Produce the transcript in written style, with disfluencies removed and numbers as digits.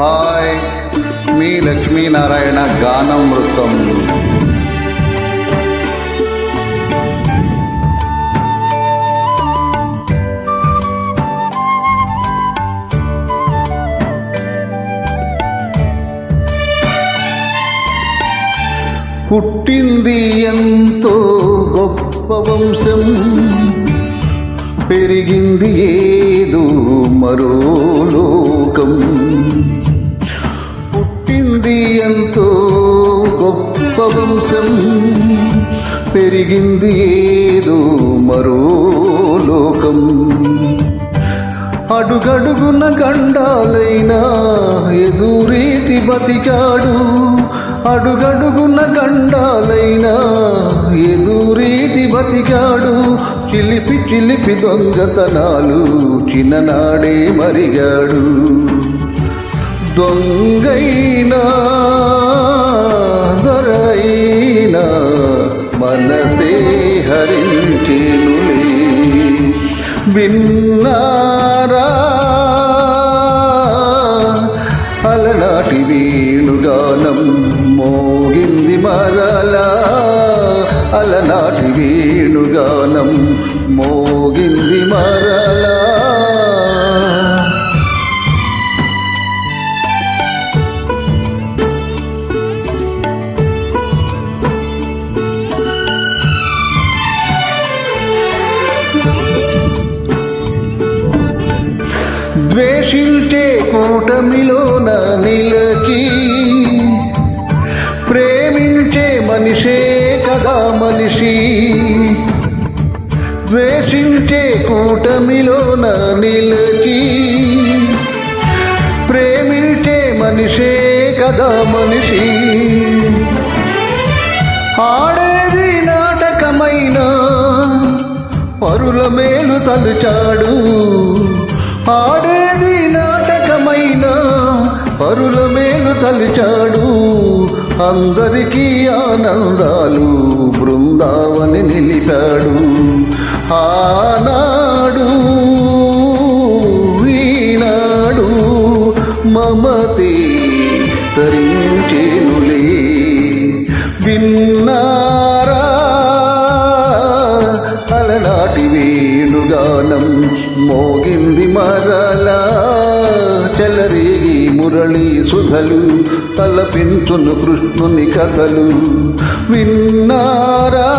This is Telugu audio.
హాయ్, మీ లక్ష్మీనారాయణ గానామృతం. పుట్టింది ఎంతో గొప్ప వంశం, పెరిగింది ఏదో మరో లోకం. పుట్టింది ఎంతో గొప్ప వంశం, పెరిగింది ఏదో మరో లోకం. అడుగడుగున గండాలైనా ఎదురీతి బతికాడు, అడుగడుగున గండాలైనా ఎదురీతి బతికాడు. చిలిపి చిలిపి దొంగతనాలు చిన్ననాడే మరిగాడు. దొంగైనా దొరైనా మనసే హరించేనులే. విన్నారా అలనాటి వేణుగానం మోగింది మరలా, అలనాటి వేణుగానం మోగింది మరలా. ద్వేషించే కూటమిలోన నిలచి, ప్రేమించే మనిషే కదా మనిషి. ద్వేషించే కూటమిలోన నిలచి, ప్రేమించే మనిషే కదా మనిషి. ఆడేది నాటకమైనా పరుల మేలు తలుచాడు, ఆడేది నాటకమైనా పరుల మేలు తలిచాడు. అందరికీ ఆనందాలు బృందావని నిలిపాడు. ఆనాడు ఈనాడు మమతే తరించేనులే. విన్నారా అలనాటి వేణుగానం మోగింది మరలా. చెలరేగి మురళీ సుధలు తలపించును కృష్ణుని కథలు. విన్నారా